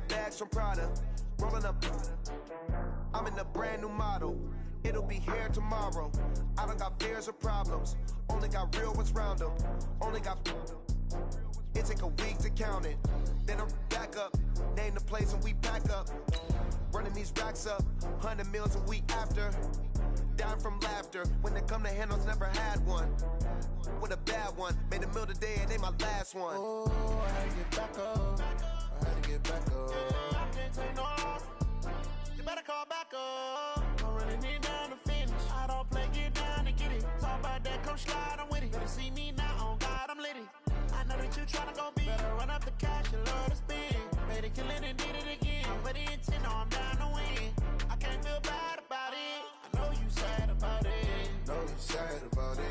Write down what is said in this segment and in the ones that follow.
bags from Prada, rolling up. I'm in a brand new model. It'll be here tomorrow. I don't got fears or problems. Only got real ones round them. Only got. It take a week to count it. Then I'm back up. Name the place and we pack up. Running these racks up. 100 meals a week after. Down from laughter. When they come to handles, never had one. With a bad one. Made a meal today and they my last one. Oh, I had to get back up. I had to get back up. I can't take no loss. You better call back up. I'm running it down to finish. I don't play, get down to get it. Talk about that, come slide, I'm with it. Better see me now, on God, I'm lit it. I know that you tryna go big. Better run up the cash, you love to spend. Made it, kill it, and did it again. But the intent, no, I'm down to win. I can't feel bad about it. I know you sad about it. Know you sad about it.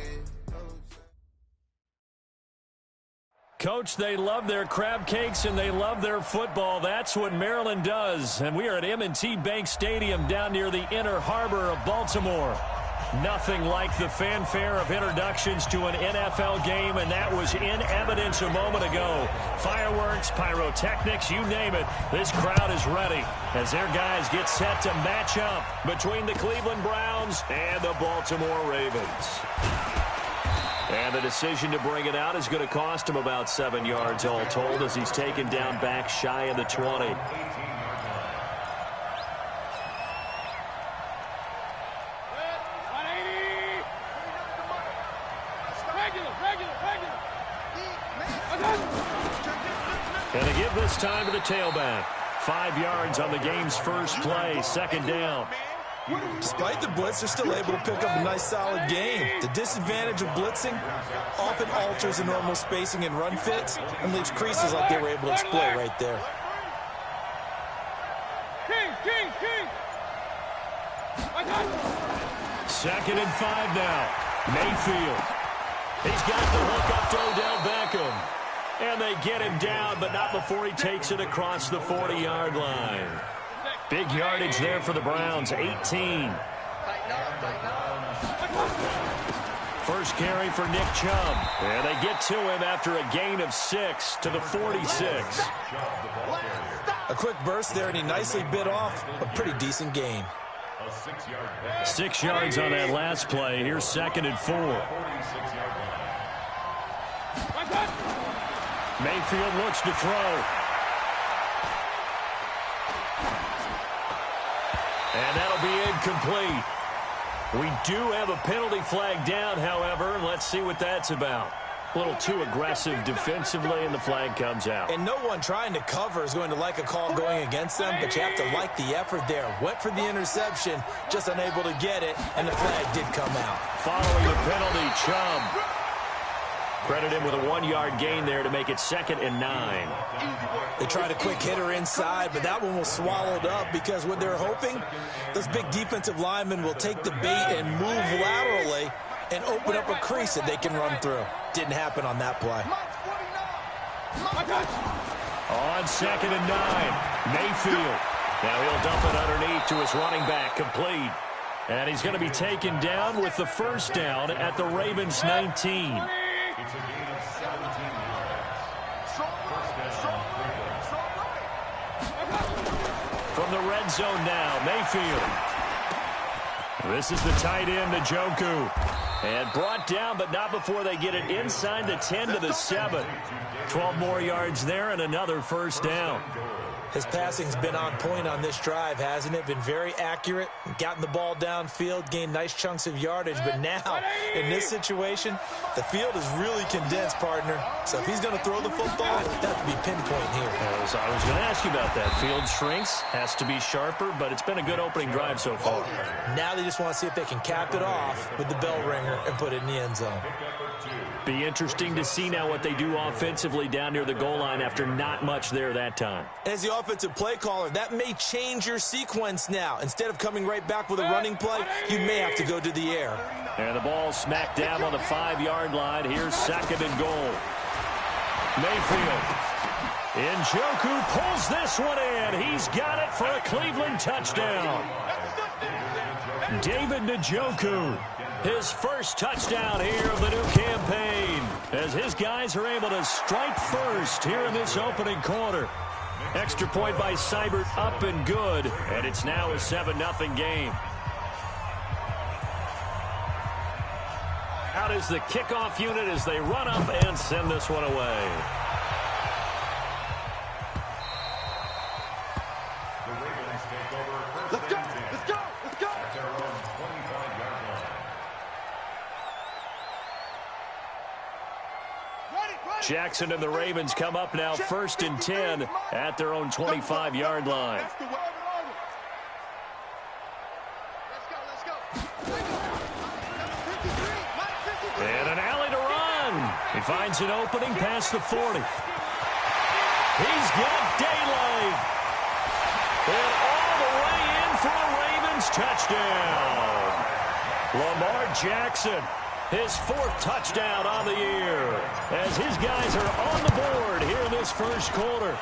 Coach, they love their crab cakes and they love their football. That's what Maryland does. And we are at M&T Bank Stadium down near the Inner Harbor of Baltimore. Nothing like the fanfare of introductions to an NFL game, and that was in evidence a moment ago. Fireworks, pyrotechnics, you name it. This crowd is ready as their guys get set to match up between the Cleveland Browns and the Baltimore Ravens. And the decision to bring it out is going to cost him about 7 yards all told as he's taken down back shy of the 20. And they give this time to the tailback. 5 yards on the game's first play, second down. Despite the blitz, they're still able to pick up a nice, solid game. The disadvantage of blitzing often alters the normal spacing and run fits and leaves creases like they were able to exploit right there. Second and 5 now. Mayfield. He's got the hook up to Odell Beckham. And they get him down, but not before he takes it across the 40-yard line. Big yardage there for the Browns, 18. First carry for Nick Chubb. And they get to him after a gain of 6 to the 46. A quick burst there, and he nicely bit off a pretty decent gain. 6 yards on that last play. Here's second and 4. Mayfield looks to throw. And that'll be incomplete. We do have a penalty flag down, however. Let's see what that's about. A little too aggressive defensively, and the flag comes out. And no one trying to cover is going to like a call going against them, but you have to like the effort there. Went for the interception, just unable to get it, and the flag did come out. Following the penalty, Chubb. Credit him with a 1-yard gain there to make it second and 9. They tried a quick hitter inside, but that one was swallowed up because what they're hoping, those big defensive linemen will take the bait and move laterally and open up a crease that they can run through. Didn't happen on that play. On second and 9, Mayfield. Now he'll dump it underneath to his running back, complete. And he's going to be taken down with the first down at the Ravens' 19. It's a gain of 17 yards. From the red zone now, Mayfield. This is the tight end, Njoku. And brought down, but not before they get it inside the 10 to the 7. 12 more yards there and another first down. His passing's been on point on this drive, hasn't it? Been very accurate, gotten the ball downfield, gained nice chunks of yardage. But now, in this situation, the field is really condensed, partner. So if he's going to throw the football, that has to be pinpoint here. I was going to ask you about that. Field shrinks, has to be sharper, but it's been a good opening drive so far. Now they just want to see if they can cap it off with the bell ringer and put it in the end zone. Be interesting to see now what they do offensively down near the goal line after not much there that time. As the offensive play caller, that may change your sequence now. Instead of coming right back with a running play, you may have to go to the air. And the ball smacked down on the 5-yard line. Here's second and goal. Mayfield. Njoku pulls this one in. He's got it for a Cleveland touchdown. David Njoku. His first touchdown here of the new campaign as his guys are able to strike first here in this opening quarter. Extra point by Seibert, up and good. And it's now a 7-0 game. Out is the kickoff unit as they run up and send this one away. The Ravens take over first and 10. Let's go! At their own 25-yard line. Jackson and the Ravens come up now first and 10 at their own 25-yard line. And an alley to run. He finds an opening past the 40. He's got daylight. And all the way in for a Ravens touchdown. Lamar Jackson, his 4th touchdown on the year, as his guys are on the board here in this first quarter.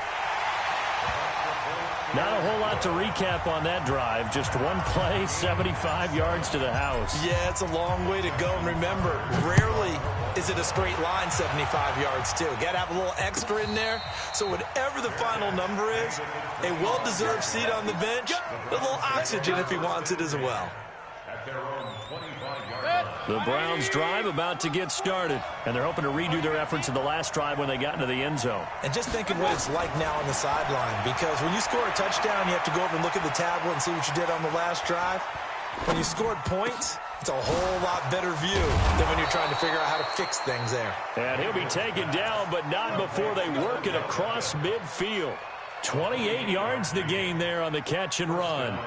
Not a whole lot to recap on that drive. Just one play, 75 yards to the house. Yeah, it's a long way to go. And remember, rarely is it a straight line 75 yards, too. Got to have a little extra in there. So whatever the final number is, a well-deserved seat on the bench, a little oxygen if he wants it as well. At their own 25-yard line. The Browns drive about to get started, and they're hoping to redo their efforts in the last drive when they got into the end zone. And just think of what it's like now on the sideline, because when you score a touchdown, you have to go over and look at the tablet and see what you did on the last drive. When you scored points, it's a whole lot better view than when you're trying to figure out how to fix things there. And he'll be taken down, but not before they work it across midfield. 28 yards the gain there on the catch and run.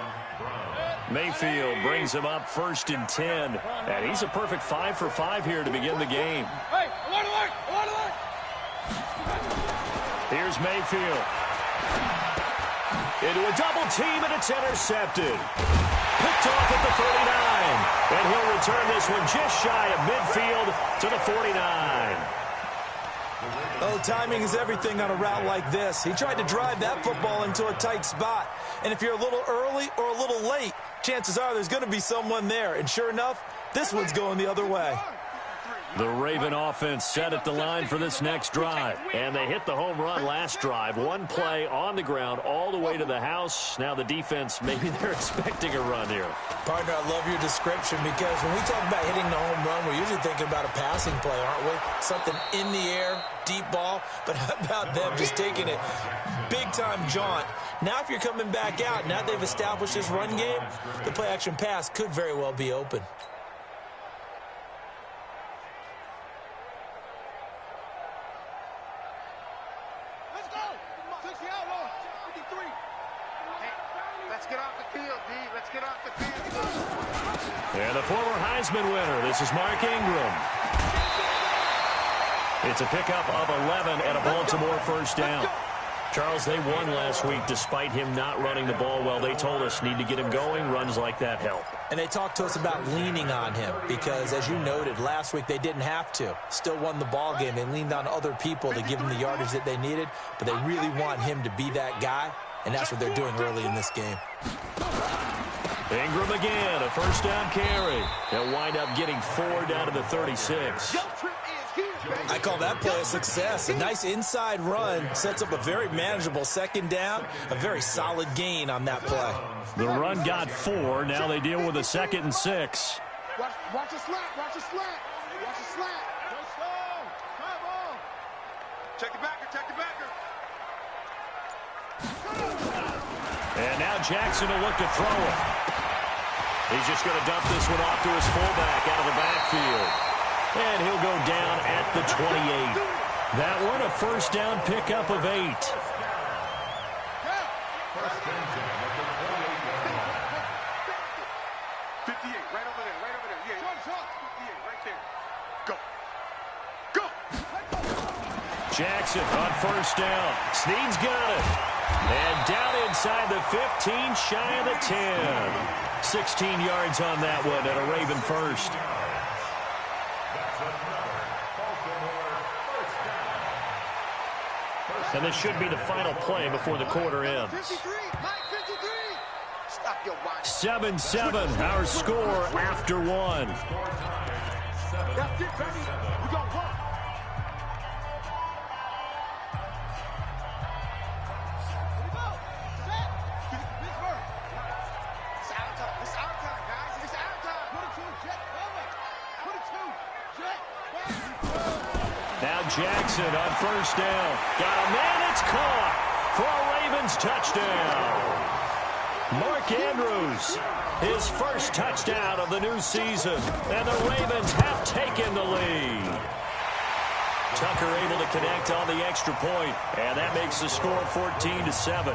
Mayfield brings him up first and 10. And he's a perfect 5 for 5 here to begin the game. Hey, I want to work. Here's Mayfield. Into a double team, and it's intercepted. Picked off at the 39. And he'll return this one just shy of midfield to the 49. Oh, timing is everything on a route like this. He tried to drive that football into a tight spot. And if you're a little early or a little late, chances are there's going to be someone there. And sure enough, this one's going the other way. The Raven offense set at the line for this next drive. And they hit the home run last drive. One play on the ground all the way to the house. Now the defense, maybe they're expecting a run here. Partner, I love your description, because when we talk about hitting the home run, we're usually thinking about a passing play, aren't we? Something in the air, deep ball. But how about them just taking it big-time jaunt? Now if you're coming back out, now they've established this run game, the play-action pass could very well be open. And the former Heisman winner, this is Mark Ingram. It's a pickup of 11 and a Baltimore first down. Charles, they won last week despite him not running the ball well. They told us need to get him going. Runs like that help. And they talked to us about leaning on him because, as you noted, last week they didn't have to. Still won the ball game. They leaned on other people to give them the yardage that they needed, but they really want him to be that guy, and that's what they're doing early in this game. Ingram again, a first down carry. They'll wind up getting 4 down to the 36. I call that play a success. A nice inside run sets up a very manageable second down, a very solid gain on that play. The run got 4. Now they deal with a 2nd and 6. Watch a slant. Watch a slant. Check the backer. And now Jackson will look to throw it. He's just going to dump this one off to his fullback out of the backfield. And he'll go down at the 28. That one a first down pickup of 8. First and 10 at the 28-yard line. 58, right over there. Yeah, 58, right there. Go. Jackson on first down. Snead's got it. And down inside the 15, shy of the 10. 16 yards on that one at a Raven first. And this should be the final play before the quarter ends. 7-7, our score after 1. That's it, baby. We gon' work. Now Jackson on first down. Got a man, it's caught for a Ravens touchdown. Mark Andrews, his first touchdown of the new season, and the Ravens have taken the lead. Tucker able to connect on the extra point, and that makes the score 14-7.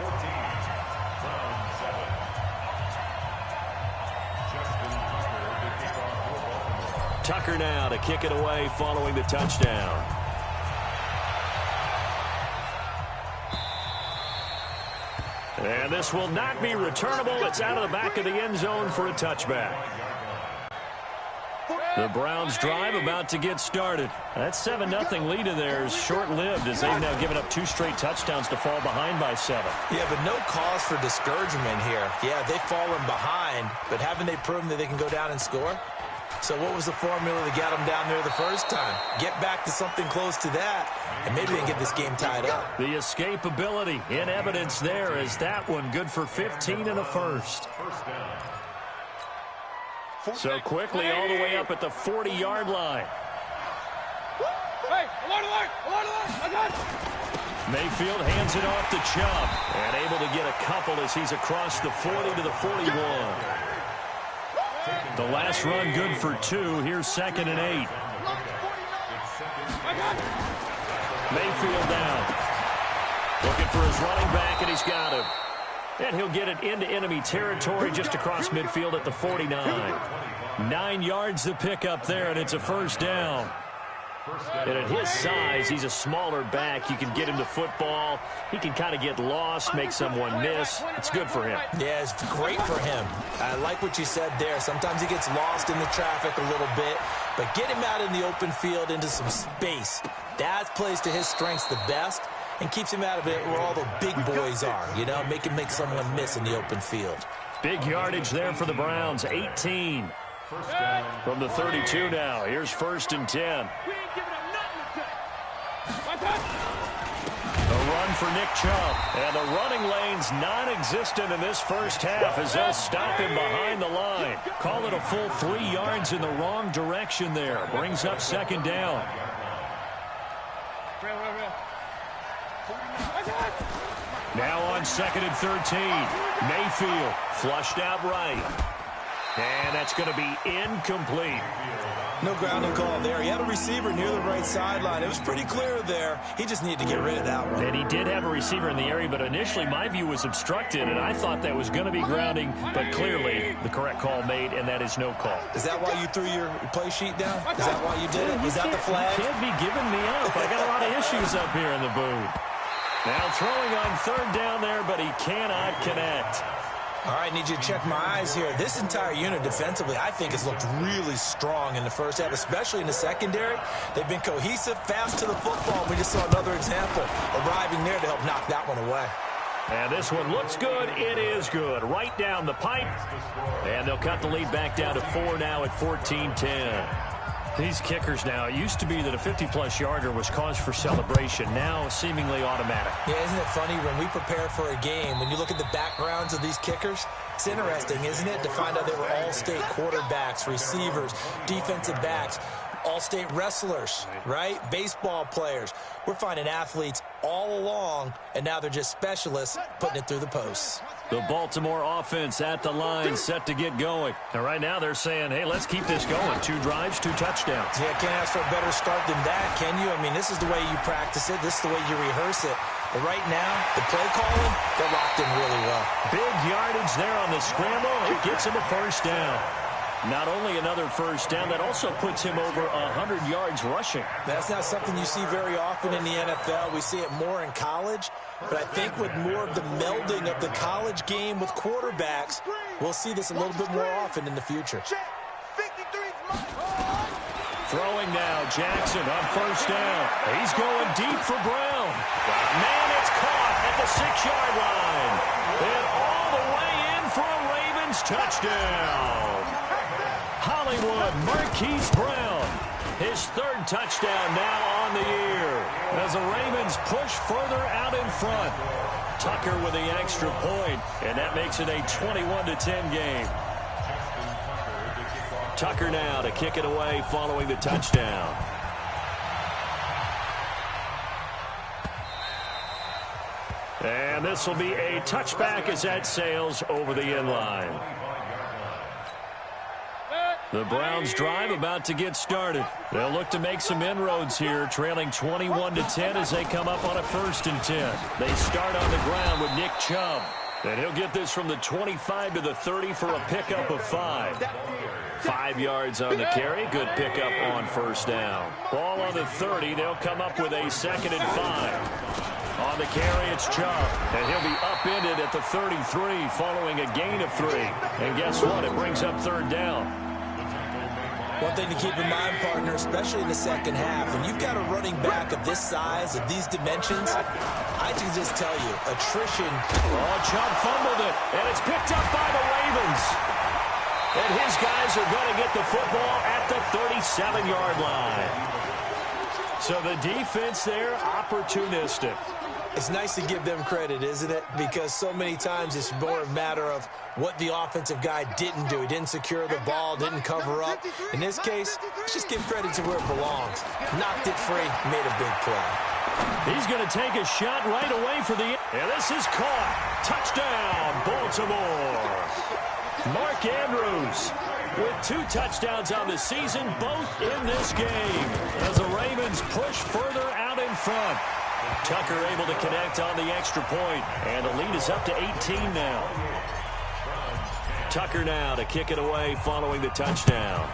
Tucker now to kick it away following the touchdown. And this will not be returnable. It's out of the back of the end zone for a touchback. The Browns drive about to get started. That 7-0 lead of theirs short-lived as they've now given up 2 straight touchdowns to fall behind by 7. Yeah, but no cause for discouragement here. Yeah, they've fallen behind, but haven't they proven that they can go down and score? So what was the formula that got them down there the first time? Get back to something close to that, and maybe they can get this game tied up. The escapability in evidence there is that one good for 15 in the first. So quickly all the way up at the 40-yard line. Mayfield hands it off to Chubb and able to get a couple as he's across the 40 to the 41. The last run good for 2. Here's 2nd and 8. Mayfield down. Looking for his running back, and he's got him. And he'll get it into enemy territory just across midfield at the 49. 9 yards to pick up there, and it's a first down. And at his size, he's a smaller back. You can get him to football. He can kind of get lost, make someone miss. It's good for him. Yeah, it's great for him. I like what you said there. Sometimes he gets lost in the traffic a little bit, but get him out in the open field into some space. That plays to his strengths the best and keeps him out of it where all the big boys are, you know, make him make someone miss in the open field. Big yardage there for the Browns, 18. From the 32 now. Here's 1st and 10. A run for Nick Chubb. And the running lane's non-existent in this first half as they'll stop him behind the line. Call it a full 3 yards in the wrong direction there. Brings up 2nd down. Now on 2nd and 13. Mayfield flushed out right. And that's going to be incomplete. No grounding call there. He had a receiver near the right sideline. It was pretty clear there. He just needed to get rid of that one. And he did have a receiver in the area, but initially my view was obstructed, and I thought that was going to be grounding, but clearly the correct call made, and that is no call. Is that why you threw your play sheet down? Is that why you did it? Was that the flag? You can't be giving me up. I got a lot of issues up here in the booth. Now throwing on 3rd down there, but he cannot connect. All right, need you to check my eyes here. This entire unit defensively, I think, has looked really strong in the first half, especially in the secondary. They've been cohesive, fast to the football. We just saw another example arriving there to help knock that one away. And this one looks good. It is good. Right down the pipe. And they'll cut the lead back down to 4 now at 14-10. These kickers now, it used to be that a 50-plus yarder was cause for celebration. Now seemingly automatic. Yeah, isn't it funny when we prepare for a game, when you look at the backgrounds of these kickers, it's interesting, isn't it, to find out they were all-state quarterbacks, receivers, defensive backs, all-state wrestlers, right? Baseball players. We're finding athletes all along, and now they're just specialists putting it through the posts. The Baltimore offense at the line, set to get going. And right now they're saying, hey, let's keep this going. 2 drives, 2 touchdowns. Yeah, can't ask for a better start than that, can you? I mean, this is the way you practice it. This is the way you rehearse it. But right now, the play calling, they're locked in really well. Big yardage there on the scramble. It gets him a first down. Not only another first down, that also puts him over 100 yards rushing. That's not something you see very often in the NFL. We see it more in college. But I think with more of the melding of the college game with quarterbacks, we'll see this a little bit more often in the future. Throwing now, Jackson on first down. He's going deep for Brown. Man, it's caught at the 6-yard line. And all the way in for a Ravens touchdown. Hollywood Marquise Brown, his 3rd touchdown now on the year as the Ravens push further out in front. Tucker with the extra point, and that makes it a 21-10 game. Tucker now to kick it away following the touchdown. And this will be a touchback as that sails over the end line. The Browns drive about to get started. They'll look to make some inroads here, trailing 21-10 as they come up on a 1st and 10. They start on the ground with Nick Chubb. And he'll get this from the 25 to the 30 for a pickup of 5. 5 yards on the carry. Good pickup on 1st down. Ball on the 30. They'll come up with a 2nd and 5. On the carry, it's Chubb. And he'll be upended at the 33 following a gain of 3. And guess what? It brings up 3rd down. One thing to keep in mind, partner, especially in the second half, when you've got a running back of this size, of these dimensions, I can just tell you, attrition. Oh, Chubb fumbled it, and it's picked up by the Ravens. And his guys are going to get the football at the 37-yard line. So the defense there, opportunistic. It's nice to give them credit, isn't it? Because so many times it's more a matter of what the offensive guy didn't do. He didn't secure the ball, didn't cover up. In this case, let's just give credit to where it belongs. Knocked it free, made a big play. He's going to take a shot right away for the... And this is caught. Touchdown, Baltimore. Mark Andrews with 2 touchdowns on the season, both in this game, as the Ravens push further out in front. Tucker able to connect on the extra point, and the lead is up to 18 now. Tucker now to kick it away following the touchdown.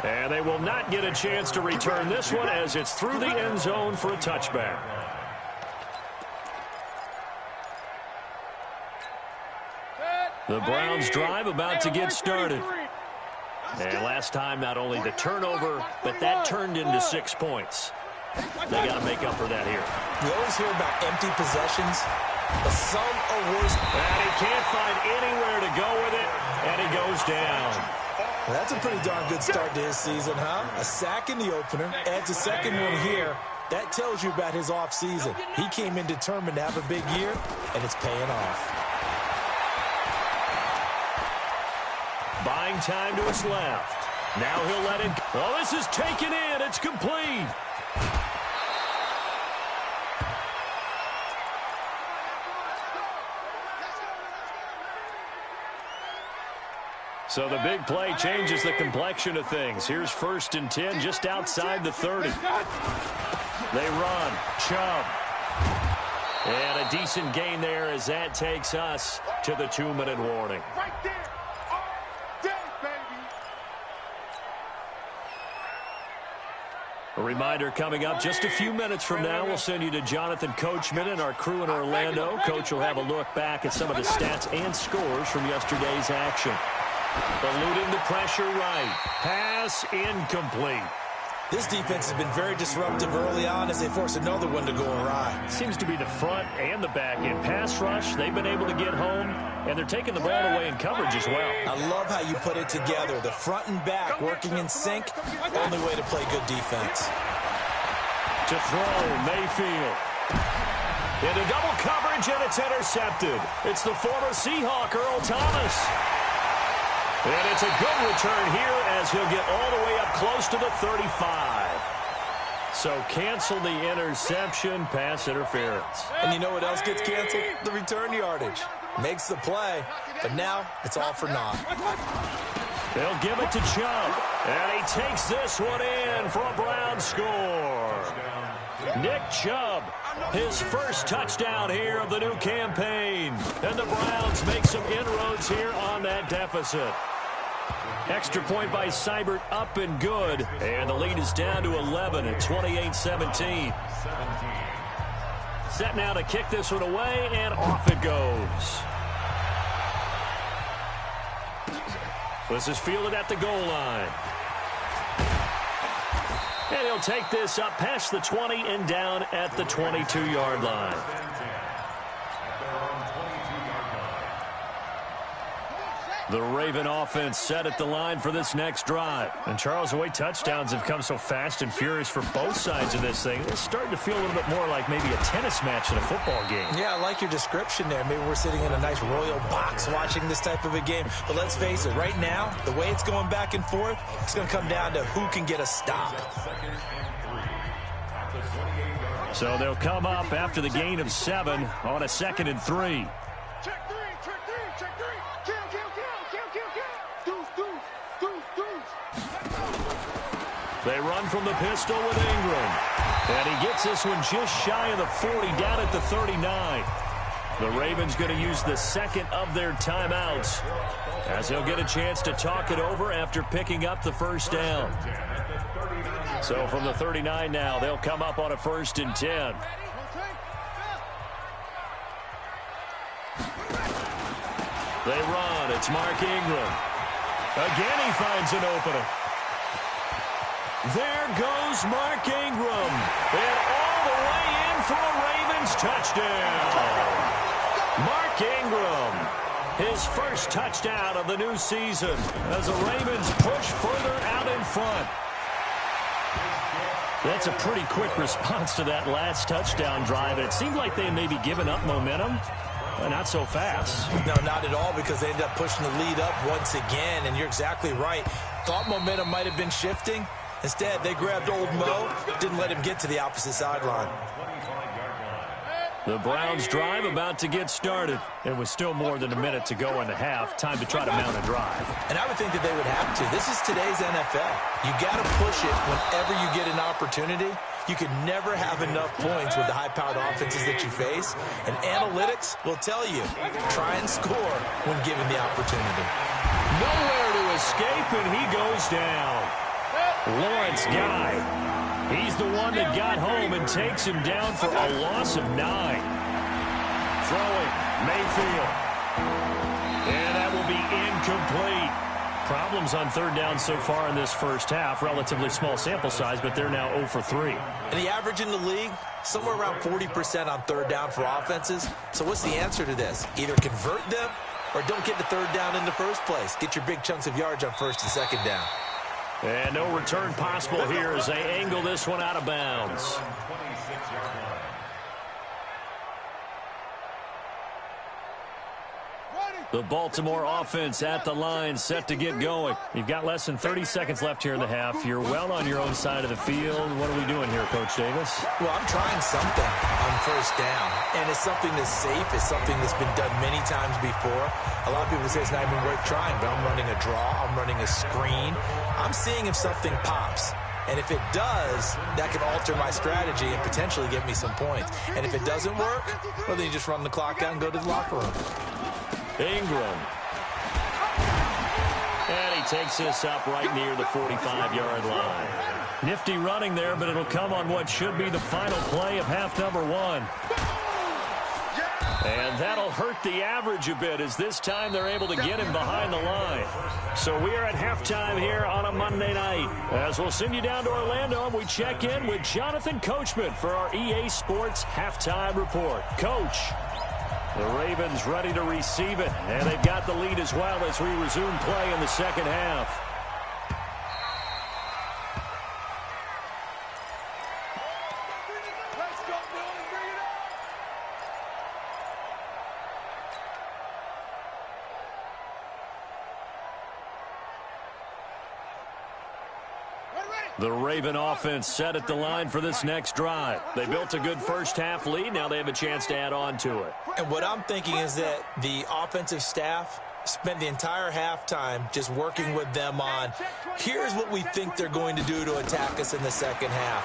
And they will not get a chance to return this one as it's through the end zone for a touchback. The Browns drive about to get started. And last time, not only the turnover, but that turned into 6 points. They got to make up for that here. You always hear about empty possessions, but some are worse. And he can't find anywhere to go with it, and he goes down. Well, that's a pretty darn good start to his season, huh? A sack in the opener, adds a second one here. That tells you about his offseason. He came in determined to have a big year, and it's paying off. Buying time to his left. Now he'll let it go. Oh, this is taken in. It's complete. So the big play changes the complexion of things. Here's 1st and 10 just outside the 30. They run. Chubb. And a decent gain there as that takes us to the 2-minute warning. Right there. A reminder coming up just a few minutes from now, we'll send you to Jonathan Coachman and our crew in Orlando. Coach will have a look back at some of the stats and scores from yesterday's action. Eluding the pressure right. Pass incomplete. This defense has been very disruptive early on as they force another one to go awry. Seems to be the front and the back end. Pass rush, they've been able to get home, and they're taking the ball away in coverage as well. I love how you put it together. The front and back working in sync, only way to play good defense. To throw, Mayfield. Into double coverage, and it's intercepted. It's the former Seahawk, Earl Thomas. And it's a good return here as he'll get all the way up close to the 35. So cancel the interception, pass interference. And you know what else gets canceled? The return yardage. Makes the play, but now it's all for naught. They'll give it to Chubb. And he takes this one in for a Browns score. Nick Chubb, his first touchdown here of the new campaign. And the Browns make some inroads here on that deficit. Extra point by Seibert, up and good. And the lead is down to 11 at 28-17. Set now to kick this one away, and off it goes. This is fielded at the goal line. And he'll take this up past the 20 and down at the 22-yard line. The Raven offense set at the line for this next drive. And Charles, the way touchdowns have come so fast and furious for both sides of this thing, it's starting to feel a little bit more like maybe a tennis match in a football game. Yeah, I like your description there. Maybe we're sitting in a nice royal box watching this type of a game. But let's face it, right now, the way it's going back and forth, it's going to come down to who can get a stop. So they'll come up after the gain of 7 on a 2nd and 3. Check three, check three, check three. Kill, kill, kill, kill, kill, kill. Deuce. They run from the pistol with Ingram. And he gets this one just shy of the 40, down at the 39. The Ravens going to use the second of their timeouts, as he'll get a chance to talk it over after picking up the first down. So from the 39 now, they'll come up on a 1st and 10. They run. It's Mark Ingram. Again, he finds an opening. There goes Mark Ingram. And all the way in for a Ravens touchdown. Mark Ingram, his first touchdown of the new season as the Ravens push further out in front. That's a pretty quick response to that last touchdown drive. It seemed like they may be giving up momentum. Not so fast. No, not at all, because they ended up pushing the lead up once again, and you're exactly right. Thought momentum might have been shifting. Instead, they grabbed old Mo, didn't let him get to the opposite sideline. The Browns drive about to get started. It was still more than a minute to go in the half. Time to try to mount a drive. And I would think that they would have to. This is today's NFL. You got to push it whenever you get an opportunity. You can never have enough points with the high-powered offenses that you face. And analytics will tell you, try and score when given the opportunity. Nowhere to escape, and he goes down. Lawrence Guy. He's the one that got home and takes him down for a loss of 9. Throwing, Mayfield. And that will be incomplete. Problems on 3rd down so far in this first half. Relatively small sample size, but they're now 0 for 3. And the average in the league, somewhere around 40% on 3rd down for offenses. So what's the answer to this? Either convert them or don't get the 3rd down in the first place. Get your big chunks of yards on 1st and 2nd down. And no return possible here as they angle this one out of bounds. The Baltimore offense at the line, set to get going. You've got less than 30 seconds left here in the half. You're well on your own side of the field. What are we doing here, Coach Davis? Well, I'm trying something on 1st down, and it's something that's safe. It's something that's been done many times before. A lot of people say it's not even worth trying, but I'm running a draw. I'm running a screen. I'm seeing if something pops. And if it does, that can alter my strategy and potentially get me some points. And if it doesn't work, well, then you just run the clock out and go to the locker room. Ingram. And he takes this up right near the 45-yard line. Nifty running there, but it'll come on what should be the final play of half number 1. And that'll hurt the average a bit, as this time they're able to get him behind the line. So we are at halftime here on a Monday night. As we'll send you down to Orlando, and we check in with Jonathan Coachman for our EA Sports Halftime Report. Coach, the Ravens ready to receive it, and they've got the lead as well as we resume play in the second half. The Raven offense set at the line for this next drive. They built a good first half lead. Now they have a chance to add on to it. And what I'm thinking is that the offensive staff spent the entire halftime just working with them on, here's what we think they're going to do to attack us in the second half.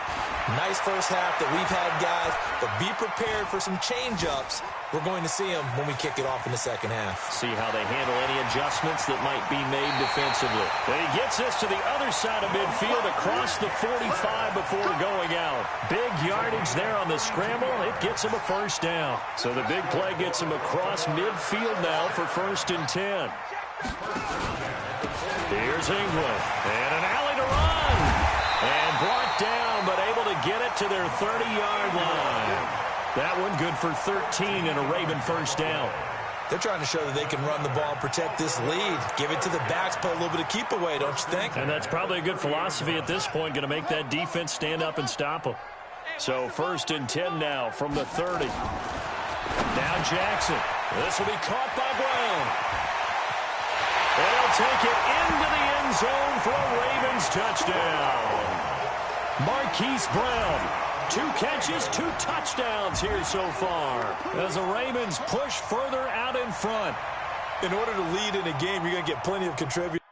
Nice first half that we've had, guys, but be prepared for some change-ups. We're going to see them when we kick it off in the second half. See how they handle any adjustments that might be made defensively. And he gets this to the other side of midfield across the 45 before going out. Big yardage there on the scramble. It gets him a first down. So the big play gets him across midfield now for 1st and 10. Here's Ingram. And an alley to run. And brought down, but able to get it to their 30-yard line. That one good for 13 and a Raven first down. They're trying to show that they can run the ball and protect this lead. Give it to the backs, put a little bit of keep away, don't you think? And that's probably a good philosophy at this point, going to make that defense stand up and stop them. So 1st and 10 now from the 30. Now Jackson. This will be caught by Brown. And he'll take it into the end zone for a Ravens touchdown. Marquise Brown. 2 catches, 2 touchdowns here so far, as the Ravens push further out in front. In order to lead in a game, you're going to get plenty of contributors.